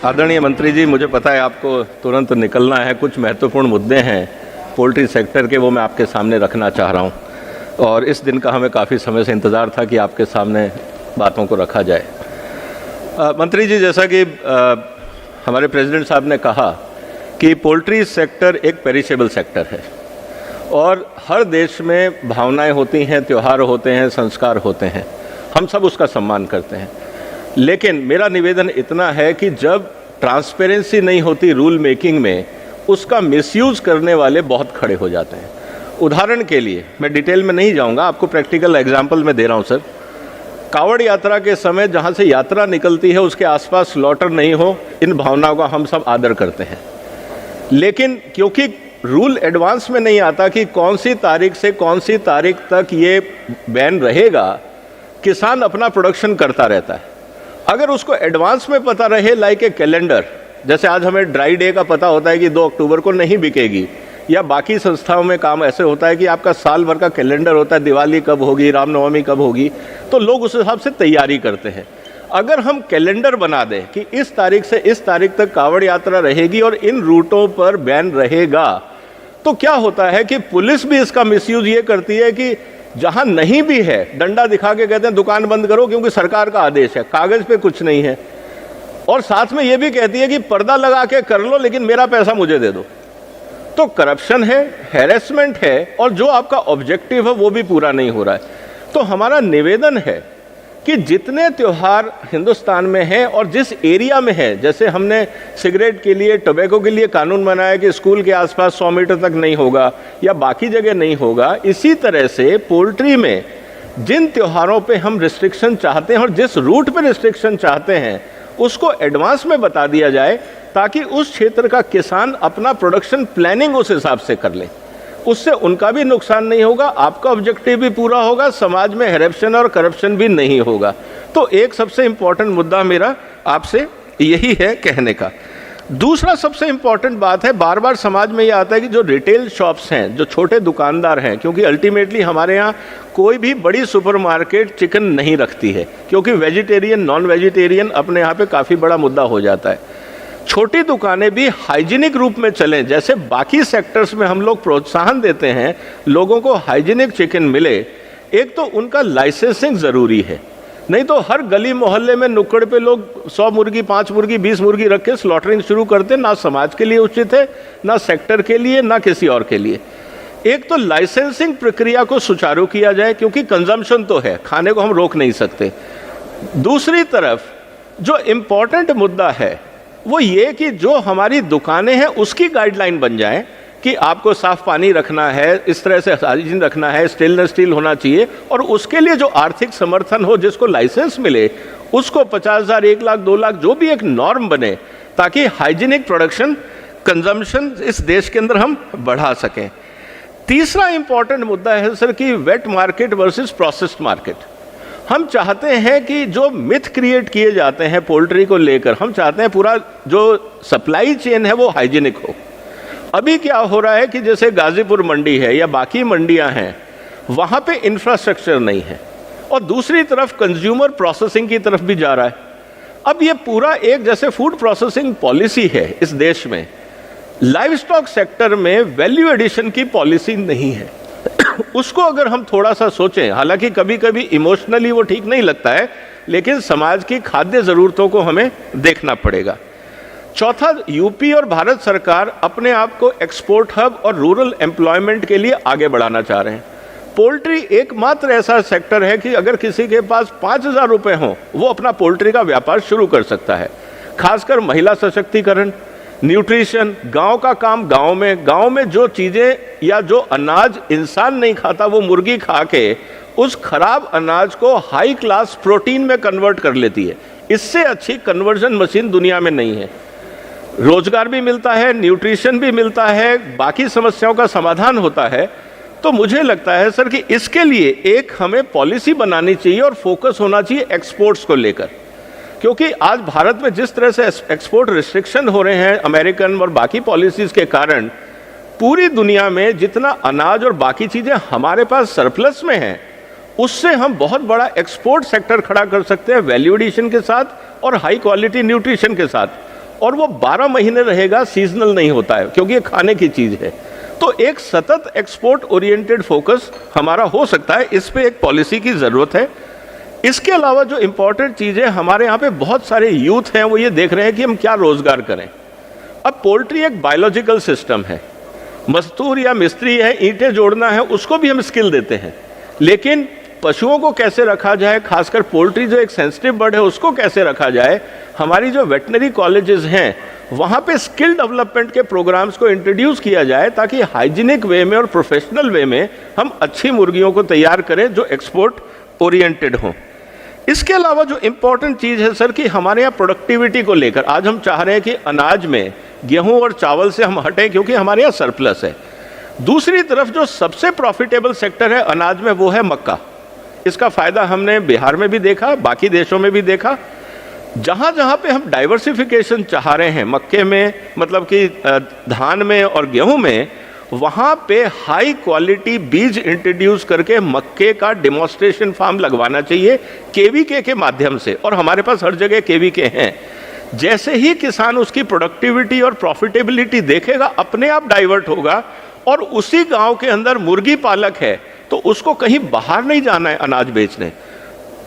आदरणीय मंत्री जी, मुझे पता है आपको तुरंत निकलना है। कुछ महत्वपूर्ण मुद्दे हैं पोल्ट्री सेक्टर के, वो मैं आपके सामने रखना चाह रहा हूं और इस दिन का हमें काफ़ी समय से इंतज़ार था कि आपके सामने बातों को रखा जाए। मंत्री जी, जैसा कि हमारे प्रेसिडेंट साहब ने कहा कि पोल्ट्री सेक्टर एक पेरिशेबल सेक्टर है और हर देश में भावनाएं होती हैं, त्यौहार होते हैं, संस्कार होते हैं, हम सब उसका सम्मान करते हैं। लेकिन मेरा निवेदन इतना है कि जब ट्रांसपेरेंसी नहीं होती रूल मेकिंग में, उसका मिसयूज़ करने वाले बहुत खड़े हो जाते हैं। उदाहरण के लिए मैं डिटेल में नहीं जाऊंगा, आपको प्रैक्टिकल एग्जांपल मैं दे रहा हूं सर। कावड़ यात्रा के समय जहां से यात्रा निकलती है उसके आसपास स्लॉटर नहीं हो, इन भावनाओं का हम सब आदर करते हैं। लेकिन क्योंकि रूल एडवांस में नहीं आता कि कौन सी तारीख से कौन सी तारीख तक ये बैन रहेगा, किसान अपना प्रोडक्शन करता रहता है। अगर उसको एडवांस में पता रहे, लाइक ए कैलेंडर, जैसे आज हमें ड्राई डे का पता होता है कि 2 अक्टूबर को नहीं बिकेगी, या बाकी संस्थाओं में काम ऐसे होता है कि आपका साल भर का कैलेंडर होता है, दिवाली कब होगी, रामनवमी कब होगी, तो लोग उस हिसाब से तैयारी करते हैं। अगर हम कैलेंडर बना दें कि इस तारीख से इस तारीख तक कावड़ यात्रा रहेगी और इन रूटों पर बैन रहेगा, तो क्या होता है कि पुलिस भी इसका मिसयूज ये करती है कि जहां नहीं भी है डंडा दिखा के कहते हैं दुकान बंद करो क्योंकि सरकार का आदेश है, कागज पे कुछ नहीं है, और साथ में ये भी कहती है कि पर्दा लगा के कर लो लेकिन मेरा पैसा मुझे दे दो। तो करप्शन है, हैरेसमेंट है, और जो आपका ऑब्जेक्टिव है वो भी पूरा नहीं हो रहा है। तो हमारा निवेदन है कि जितने त्योहार हिंदुस्तान में हैं और जिस एरिया में है, जैसे हमने सिगरेट के लिए, टोबैको के लिए कानून बनाया कि स्कूल के आसपास 100 मीटर तक नहीं होगा या बाकी जगह नहीं होगा, इसी तरह से पोल्ट्री में जिन त्योहारों पे हम रिस्ट्रिक्शन चाहते हैं और जिस रूट पे रिस्ट्रिक्शन चाहते हैं उसको एडवांस में बता दिया जाए ताकि उस क्षेत्र का किसान अपना प्रोडक्शन प्लानिंग उस हिसाब से कर ले। उससे उनका भी नुकसान नहीं होगा, आपका ऑब्जेक्टिव भी पूरा होगा, समाज में करप्शन और करप्शन भी नहीं होगा। तो एक सबसे इंपॉर्टेंट मुद्दा मेरा आपसे यही है कहने का। दूसरा सबसे इंपॉर्टेंट बात है, बार बार समाज में ये आता है कि जो रिटेल शॉप्स हैं, जो छोटे दुकानदार हैं, क्योंकि अल्टीमेटली हमारे यहाँ कोई भी बड़ी सुपरमार्केट चिकन नहीं रखती है क्योंकि वेजिटेरियन नॉन वेजिटेरियन अपने यहाँ पे काफ़ी बड़ा मुद्दा हो जाता है। छोटी दुकानें भी हाइजीनिक रूप में चलें, जैसे बाकी सेक्टर्स में हम लोग प्रोत्साहन देते हैं लोगों को हाइजीनिक चिकन मिले। एक तो उनका लाइसेंसिंग ज़रूरी है, नहीं तो हर गली मोहल्ले में नुक्कड़ पे लोग 100 मुर्गी, 5 मुर्गी, 20 मुर्गी रख के स्लॉटरिंग शुरू करते, ना समाज के लिए उचित है, ना सेक्टर के लिए, ना किसी और के लिए। एक तो लाइसेंसिंग प्रक्रिया को सुचारू किया जाए क्योंकि कंजम्पशन तो है, खाने को हम रोक नहीं सकते। दूसरी तरफ जो इम्पोर्टेंट मुद्दा है वो ये कि जो हमारी दुकानें हैं उसकी गाइडलाइन बन जाए कि आपको साफ पानी रखना है, इस तरह से हाइजीन रखना है, स्टेनलेस स्टील होना चाहिए, और उसके लिए जो आर्थिक समर्थन हो, जिसको लाइसेंस मिले, उसको 50,000, 1 लाख, 2 लाख, जो भी एक नॉर्म बने ताकि हाइजीनिक प्रोडक्शन, कंजम्पशन इस देश के अंदर हम बढ़ा सकें। तीसरा इंपॉर्टेंट मुद्दा है सर कि wait market versus processed market. हम चाहते हैं कि जो मिथ क्रिएट किए जाते हैं पोल्ट्री को लेकर, हम चाहते हैं पूरा जो सप्लाई चेन है वो हाइजीनिक हो। अभी क्या हो रहा है कि जैसे गाजीपुर मंडी है या बाकी मंडियां हैं, वहां पे इंफ्रास्ट्रक्चर नहीं है और दूसरी तरफ कंज्यूमर प्रोसेसिंग की तरफ भी जा रहा है। अब ये पूरा एक जैसे फूड प्रोसेसिंग पॉलिसी है इस देश में, लाइव स्टॉक सेक्टर में वैल्यू एडिशन की पॉलिसी नहीं है। उसको अगर हम थोड़ा सा सोचें, हालांकि कभी कभी इमोशनली वो ठीक नहीं लगता है, लेकिन समाज की खाद्य ज़रूरतों को हमें देखना पड़ेगा। चौथा, यूपी और भारत सरकार अपने आप को एक्सपोर्ट हब और रूरल एम्प्लॉयमेंट के लिए आगे बढ़ाना चाह रहे हैं। पोल्ट्री एकमात्र ऐसा सेक्टर है कि अगर किसी के पास 5,000 रुपये हों वो अपना पोल्ट्री का व्यापार शुरू कर सकता है। खासकर महिला सशक्तिकरण, न्यूट्रिशन, गांव का काम गांव में जो चीज़ें या जो अनाज इंसान नहीं खाता वो मुर्गी खा के उस खराब अनाज को हाई क्लास प्रोटीन में कन्वर्ट कर लेती है। इससे अच्छी कन्वर्जन मशीन दुनिया में नहीं है। रोजगार भी मिलता है, न्यूट्रिशन भी मिलता है, बाकी समस्याओं का समाधान होता है। तो मुझे लगता है सर कि इसके लिए एक हमें पॉलिसी बनानी चाहिए और फोकस होना चाहिए एक्सपोर्ट्स को लेकर, क्योंकि आज भारत में जिस तरह से एक्सपोर्ट रिस्ट्रिक्शन हो रहे हैं अमेरिकन और बाकी पॉलिसीज के कारण, पूरी दुनिया में जितना अनाज और बाकी चीज़ें हमारे पास सरप्लस में हैं, उससे हम बहुत बड़ा एक्सपोर्ट सेक्टर खड़ा कर सकते हैं वैल्यू एडिशन के साथ और हाई क्वालिटी न्यूट्रिशन के साथ। और वो 12 महीने रहेगा, सीजनल नहीं होता है क्योंकि ये खाने की चीज़ है। तो एक सतत एक्सपोर्ट ओरिएंटेड फोकस हमारा हो सकता है, इस पे एक पॉलिसी की ज़रूरत है। इसके अलावा जो इम्पॉर्टेंट चीज़ है, हमारे यहाँ पे बहुत सारे यूथ हैं, वो ये देख रहे हैं कि हम क्या रोज़गार करें। अब पोल्ट्री एक बायोलॉजिकल सिस्टम है, मजदूर या मिस्त्री है, ईंटें जोड़ना है, उसको भी हम स्किल देते हैं, लेकिन पशुओं को कैसे रखा जाए, खासकर पोल्ट्री जो एक सेंसिटिव बर्ड है उसको कैसे रखा जाए। हमारी जो वेटनरी कॉलेजेस हैं वहाँ पे स्किल डेवलपमेंट के प्रोग्राम्स को इंट्रोड्यूस किया जाए ताकि हाइजीनिक वे में और प्रोफेशनल वे में हम अच्छी मुर्गियों को तैयार करें जो एक्सपोर्ट ओरिएंटेड हों। इसके अलावा जो इम्पोर्टेंट चीज़ है सर कि हमारे यहाँ प्रोडक्टिविटी को लेकर आज हम चाह रहे हैं कि अनाज में गेहूं और चावल से हम हटें क्योंकि हमारे यहाँ सरप्लस है। दूसरी तरफ जो सबसे प्रॉफिटेबल सेक्टर है अनाज में वो है मक्का। इसका फ़ायदा हमने बिहार में भी देखा, बाकी देशों में भी देखा। जहाँ जहाँ पे हम डाइवर्सिफिकेशन चाह रहे हैं मक्के में, मतलब कि धान में और गेहूं में, वहाँ पे हाई क्वालिटी बीज इंट्रोड्यूस करके मक्के का डेमोन्स्ट्रेशन फार्म लगवाना चाहिए केवीके के माध्यम से, और हमारे पास हर जगह केवीके हैं। जैसे ही किसान उसकी प्रोडक्टिविटी और प्रॉफिटेबिलिटी देखेगा अपने आप डाइवर्ट होगा, और उसी गांव के अंदर मुर्गी पालक है तो उसको कहीं बाहर नहीं जाना है अनाज बेचने।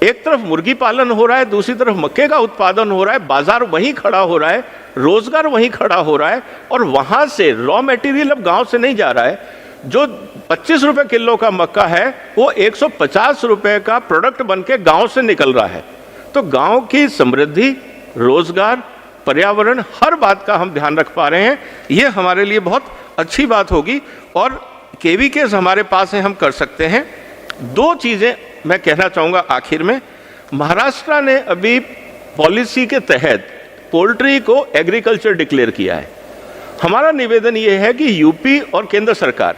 एक तरफ मुर्गी पालन हो रहा है, दूसरी तरफ मक्के का उत्पादन हो रहा है, बाजार वहीं खड़ा हो रहा है, रोजगार वहीं खड़ा हो रहा है, और वहां से रॉ मटेरियल अब गांव से नहीं जा रहा है। जो 25 रुपए किलो का मक्का है वो 150 रुपए का प्रोडक्ट बन के गाँव से निकल रहा है। तो गाँव की समृद्धि, रोजगार, पर्यावरण, हर बात का हम ध्यान रख पा रहे हैं, ये हमारे लिए बहुत अच्छी बात होगी। और केवीकेस हमारे पास हैं, हम कर सकते हैं। दो चीज़ें मैं कहना चाहूँगा आखिर में। महाराष्ट्र ने अभी पॉलिसी के तहत पोल्ट्री को एग्रीकल्चर डिक्लेयर किया है। हमारा निवेदन ये है कि यूपी और केंद्र सरकार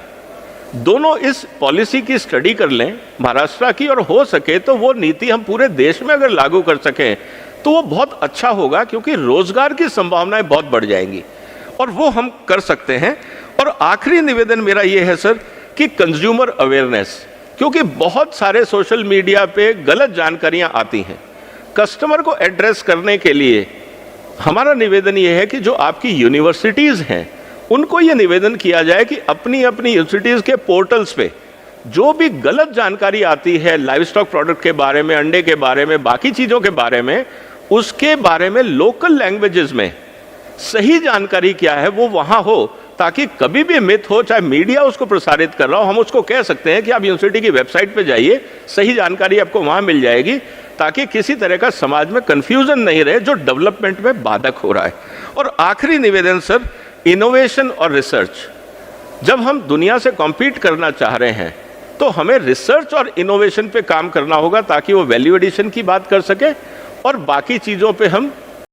दोनों इस पॉलिसी की स्टडी कर लें, महाराष्ट्र की, और हो सके तो वो नीति हम पूरे देश में अगर लागू कर सकें तो वो बहुत अच्छा होगा, क्योंकि रोजगार की संभावनाएं बहुत बढ़ जाएंगी और वो हम कर सकते हैं। और आखिरी निवेदन मेरा ये है सर कि कंज्यूमर अवेयरनेस, क्योंकि बहुत सारे सोशल मीडिया पे गलत जानकारियां आती हैं। कस्टमर को एड्रेस करने के लिए हमारा निवेदन ये है कि जो आपकी यूनिवर्सिटीज़ हैं उनको ये निवेदन किया जाए कि अपनी अपनी यूनिवर्सिटीज़ के पोर्टल्स पे जो भी गलत जानकारी आती है लाइव स्टॉक प्रोडक्ट के बारे में, अंडे के बारे में, बाकी चीज़ों के बारे में, उसके बारे में लोकल लैंग्वेजेस में सही जानकारी क्या है वो वहाँ हो, ताकि कभी भी मिथ हो, चाहे मीडिया उसको प्रसारित कर रहा हो, हम उसको कह सकते हैं कि आप यूनिवर्सिटी की वेबसाइट पे जाइए, सही जानकारी आपको वहाँ मिल जाएगी, ताकि किसी तरह का समाज में कन्फ्यूजन नहीं रहे जो डेवलपमेंट में बाधक हो रहा है। और आखिरी निवेदन सर, इनोवेशन और रिसर्च। जब हम दुनिया से कॉम्पीट करना चाह रहे हैं तो हमें रिसर्च और इनोवेशन पे काम करना होगा ताकि वो वैल्यू एडिशन की बात कर सके और बाकी चीज़ों पे हम